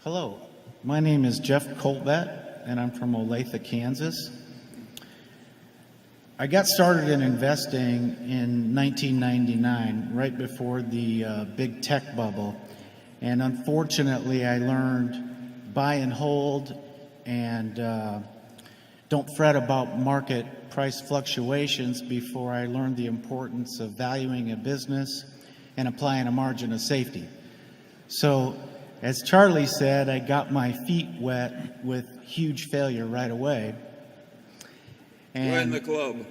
Hello, my name is Jeff Colbett, and I'm from Olathe, Kansas. I got started in investing in 1999, right before the big tech bubble. And unfortunately, I learned buy and hold and don't fret about market price fluctuations before I learned the importance of valuing a business and applying a margin of safety. So, as Charlie said, I got my feet wet with huge failure right away. Join the club.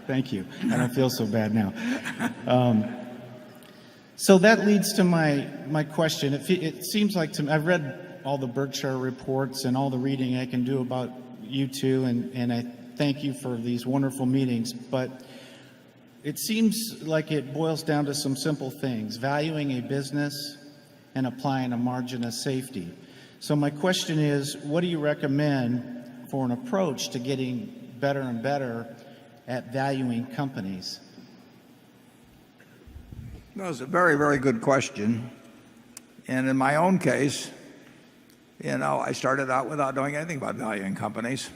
Thank you. I don't feel so bad now. So that leads to my question. It seems like to me, I've read all the Berkshire reports and all the reading I can do about you two, and I thank you for these wonderful meetings. But it seems like it boils down to some simple things: valuing a business and applying a margin of safety. So my question is, what do you recommend for an approach to getting better and better at valuing companies? That's a very, very good question. And in my own case, I started out without knowing anything about valuing companies.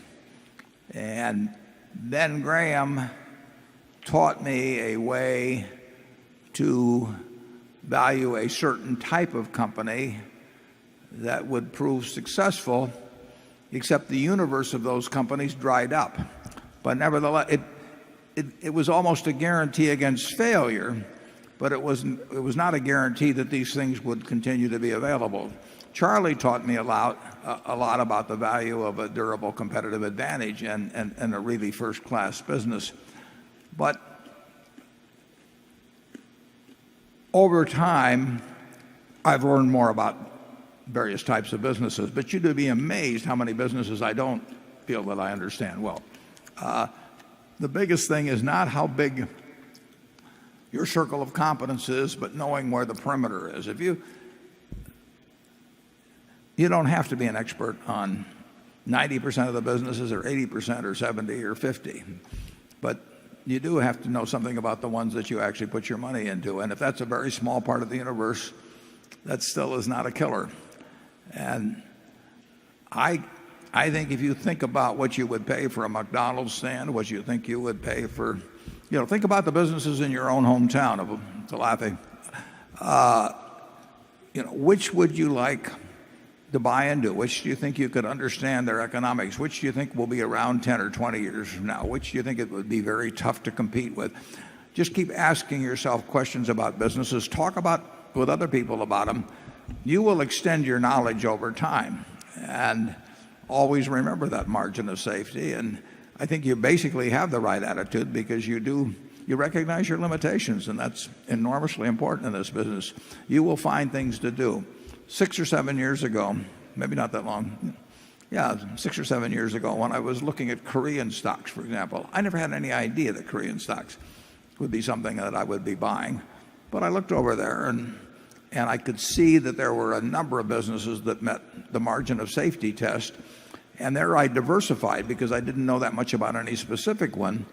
And then Graham taught me a way to value a certain type of company that would prove successful, except the universe of those companies dried up. But nevertheless, it was almost a guarantee against failure, but it was not a guarantee that these things would continue to be available. Charlie taught me a lot about the value of a durable competitive advantage and a really first-class business. But over time, I've learned more about various types of businesses, but you'd be amazed how many businesses I don't feel that I understand well. The biggest thing is not how big your circle of competence is, but knowing where the perimeter is. You don't have to be an expert on 90% of the businesses, or 80%, or 70, or 50, but you do have to know something about the ones that you actually put your money into. And if that's a very small part of the universe, that still is not a killer. And I think if you think about what you would pay for a McDonald's stand, what you think you would pay for, think about the businesses in your own hometown of Olathe. Which would you like to buy into? Which do you think you could understand their economics? Which do you think will be around 10 or 20 years from now? Which do you think it would be very tough to compete with? Just keep asking yourself questions about businesses. Talk with other people about them. You will extend your knowledge over time. And always remember that margin of safety. And I think you basically have the right attitude, because you recognize your limitations, and that's enormously important in this business. You will find things to do. 6 or 7 years ago, maybe not that long, 6 or 7 years ago, when I was looking at Korean stocks, for example, I never had any idea that Korean stocks would be something that I would be buying. But I looked over there, and I could see that there were a number of businesses that met the margin of safety test. And there I diversified, because I didn't know that much about any specific one.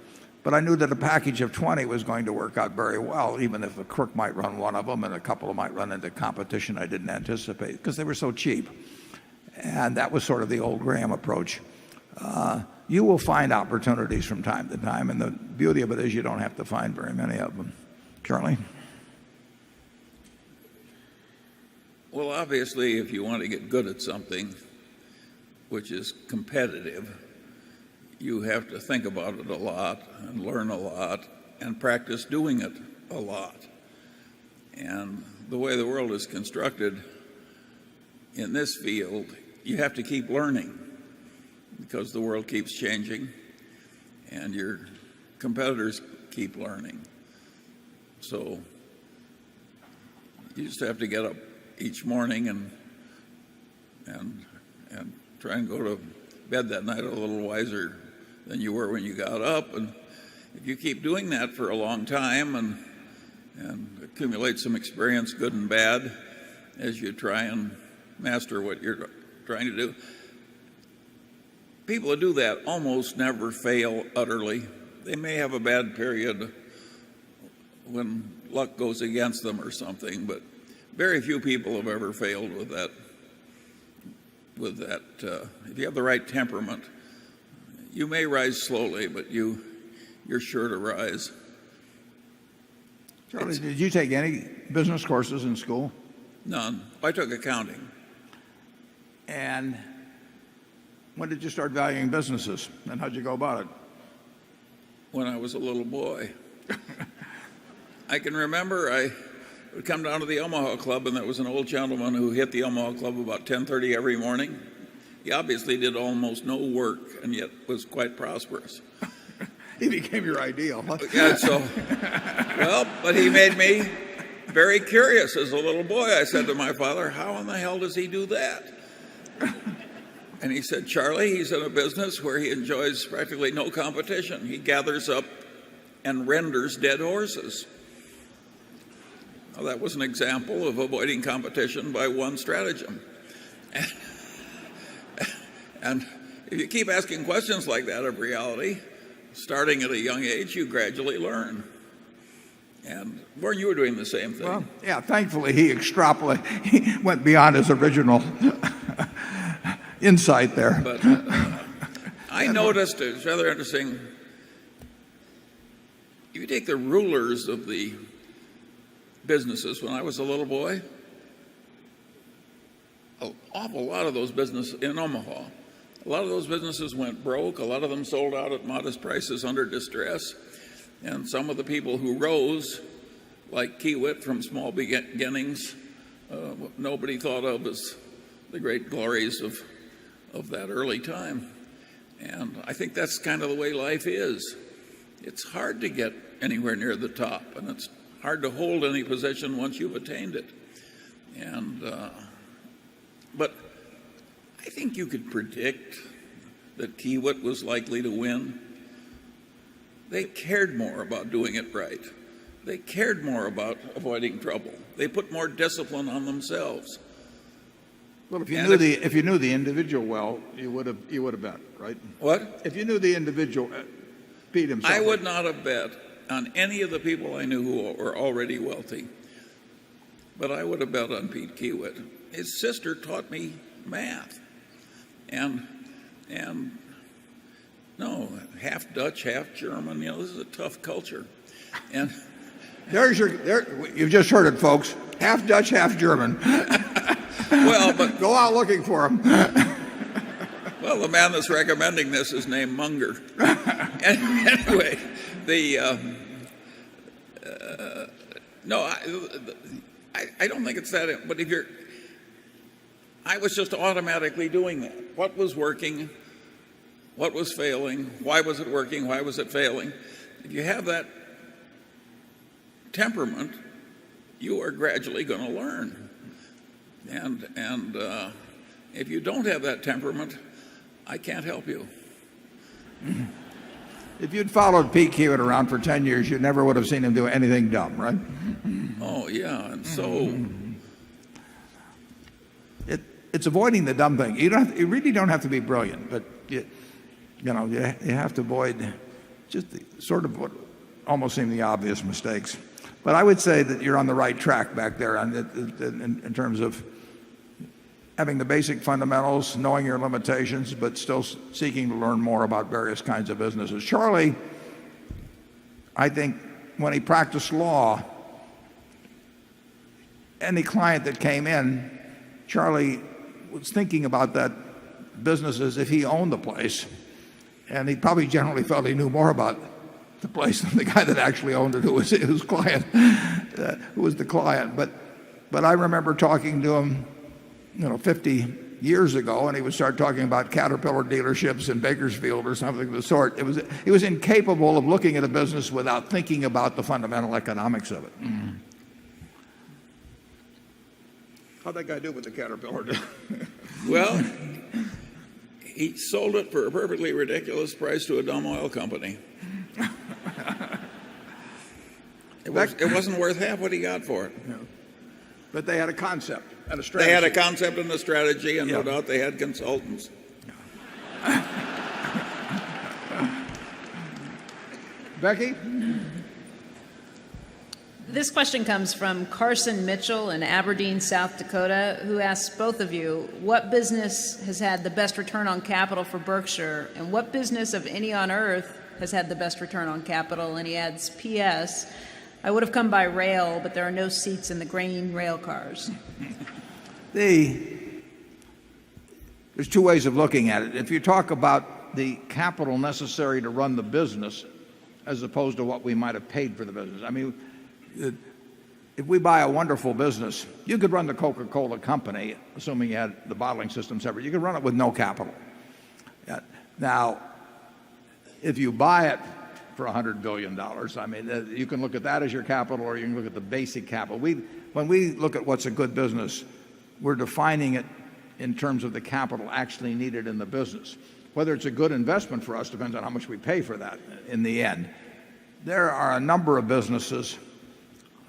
But I knew that a package of 20 was going to work out very well, even if a crook might run one of them and a couple might run into competition I didn't anticipate, because they were so cheap. And that was sort of the old Graham approach. You will find opportunities from time to time, and the beauty of it is you don't have to find very many of them. Charlie? Well, obviously, if you want to get good at something which is competitive, you have to think about it a lot and learn a lot and practice doing it a lot. And the way the world is constructed in this field, you have to keep learning, because the world keeps changing and your competitors keep learning. So you just have to get up each morning and try and go to bed that night a little wiser than you were when you got up. And if you keep doing that for a long time and accumulate some experience, good and bad, as you try and master what you're trying to do, people who do that almost never fail utterly. They may have a bad period when luck goes against them or something, but very few people have ever failed with that. If you have the right temperament, you may rise slowly, but you're sure to rise. Charlie, did you take any business courses in school? None. I took accounting. And when did you start valuing businesses, and how'd you go about it? When I was a little boy. I can remember I would come down to the Omaha Club, and there was an old gentleman who hit the Omaha Club about 10:30 every morning. He obviously did almost no work and yet was quite prosperous. He became your ideal. Huh? Yeah, but he made me very curious as a little boy. I said to my father, how in the hell does he do that? And he said, Charlie, he's in a business where he enjoys practically no competition. He gathers up and renders dead horses. Well, that was an example of avoiding competition by one stratagem. And if you keep asking questions like that of reality, starting at a young age, you gradually learn. And Warren, you were doing the same thing. Well, yeah, thankfully he went beyond his original insight there. But I noticed, it's rather interesting, if you take the rulers of the businesses when I was a little boy, an awful lot of those businesses in Omaha, a lot of those businesses went broke. A lot of them sold out at modest prices under distress. And some of the people who rose, like Kiewit from small beginnings, nobody thought of as the great glories of that early time. And I think that's kind of the way life is. It's hard to get anywhere near the top, and it's hard to hold any position once you've attained it. But I think you could predict that Kiewit was likely to win. They cared more about doing it right. They cared more about avoiding trouble. They put more discipline on themselves. Well, if you knew the individual well, you would have bet, right? What? If you knew the individual, Pete himself. I would not have bet on any of the people I knew who were already wealthy, but I would have bet on Pete Kiewit. His sister taught me math, and no, half Dutch, half German. You know, this is a tough culture, and you've just heard it, folks. Half Dutch, half German. Well, but go out looking for him. Well, the man that's recommending this is named Munger. Anyway, no, I don't think it's that. But I was just automatically doing that. What was working? What was failing? Why was it working? Why was it failing? If you have that temperament, you are gradually going to learn. And if you don't have that temperament, I can't help you. If you'd followed Pete Kiewit around for 10 years, you never would have seen him do anything dumb, right? Oh, yeah. And so it's avoiding the dumb thing. You really don't have to be brilliant, but you have to avoid just the, sort of what almost seem the obvious mistakes. But I would say that you're on the right track back there in terms of having the basic fundamentals, knowing your limitations, but still seeking to learn more about various kinds of businesses. Charlie, I think when he practiced law, any client that came in, Charlie was thinking about that business as if he owned the place. And he probably generally felt he knew more about the place than the guy that actually owned it, who was his client, who was the client. But I remember talking to him, 50 years ago, and he would start talking about Caterpillar dealerships in Bakersfield or something of the sort. He was incapable of looking at a business without thinking about the fundamental economics of it. Mm-hmm. How'd that guy do with the Caterpillar? Well, he sold it for a perfectly ridiculous price to a dumb oil company. It wasn't worth half what he got for it. Yeah. But they had a concept and a strategy. They had a concept and a strategy, and no doubt they had consultants. Becky? This question comes from Carson Mitchell in Aberdeen, South Dakota, who asks both of you, what business has had the best return on capital for Berkshire, and what business of any on earth has had the best return on capital? And he adds, P.S., I would have come by rail, but there are no seats in the grain rail cars. There's two ways of looking at it. If you talk about the capital necessary to run the business as opposed to what we might have paid for the business. I mean, if we buy a wonderful business, you could run the Coca-Cola company, assuming you had the bottling system separate. You could run it with no capital. Now, if you buy it for $100 billion, I mean, you can look at that as your capital, or you can look at the basic capital. When we look at what's a good business, we're defining it in terms of the capital actually needed in the business. Whether it's a good investment for us depends on how much we pay for that in the end. There are a number of businesses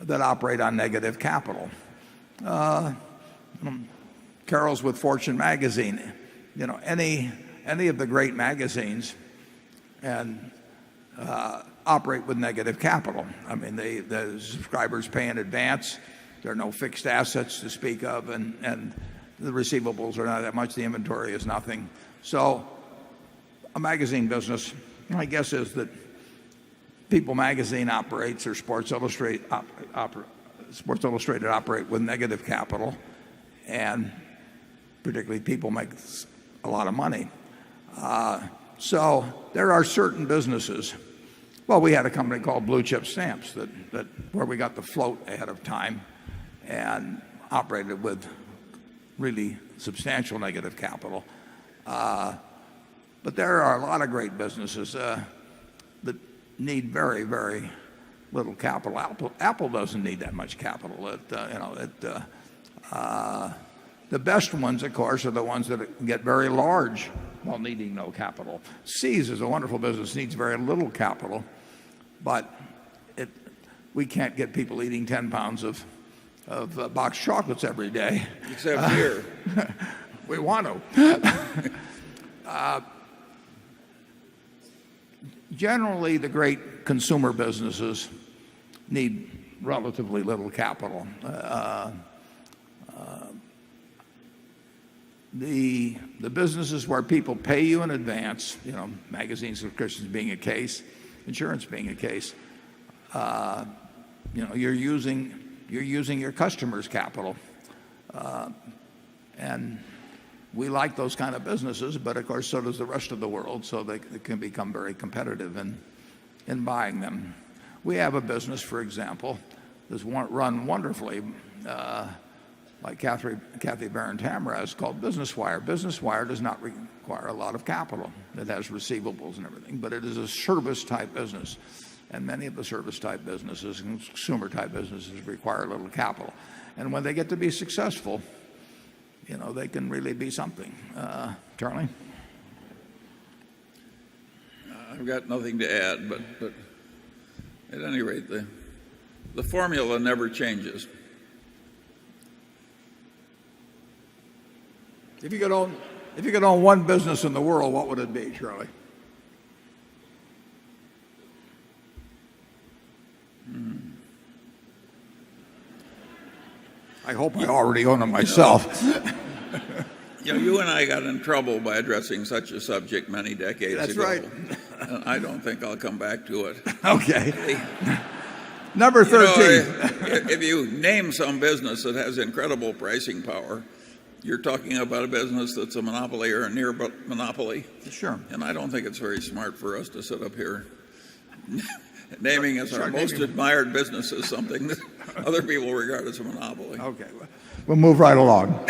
that operate on negative capital. Carol's with Fortune magazine. You know, any of the great magazines and operate with negative capital. I mean, the subscribers pay in advance. There are no fixed assets to speak of, and the receivables are not that much. The inventory is nothing. So a magazine business, my guess is that People magazine operates, or Sports Illustrated operate with negative capital, and particularly People makes a lot of money. So there are certain businesses. Well, we had a company called Blue Chip Stamps that where we got the float ahead of time and operated with really substantial negative capital. But there are a lot of great businesses that need very, very little capital. Apple doesn't need that much capital. The best ones, of course, are the ones that get very large while needing no capital. See's is a wonderful business, needs very little capital, but we can't get people eating 10 pounds of boxed chocolates every day. Except here. We want to. Generally, the great consumer businesses need relatively little capital. The businesses where people pay you in advance, you know, magazine subscriptions being a case, insurance being a case, you know, you're using your customers' capital, and we like those kind of businesses, but of course so does the rest of the world, so they can become very competitive in buying them. We have a business, for example, that's run wonderfully by Kathy Barron-Tamraz, called Business Wire. Business Wire does not require a lot of capital. It has receivables and everything, but it is a service-type business. And many of the service-type businesses and consumer-type businesses require little capital. And when they get to be successful, you know, they can really be something. Charlie? I've got nothing to add, but at any rate, the formula never changes. If you could own one business in the world, what would it be, Charlie? I hope I already own it myself. You know, you and I got in trouble by addressing such a subject many decades That's ago. right. And I don't think I'll come back to it. Okay. Number 13. You know, if you name some business that has incredible pricing power, you're talking about a business that's a monopoly or a near monopoly. Sure. And I don't think it's very smart for us to sit up here naming as our most admired business as something that other people regard as a monopoly. Okay. We'll move right along.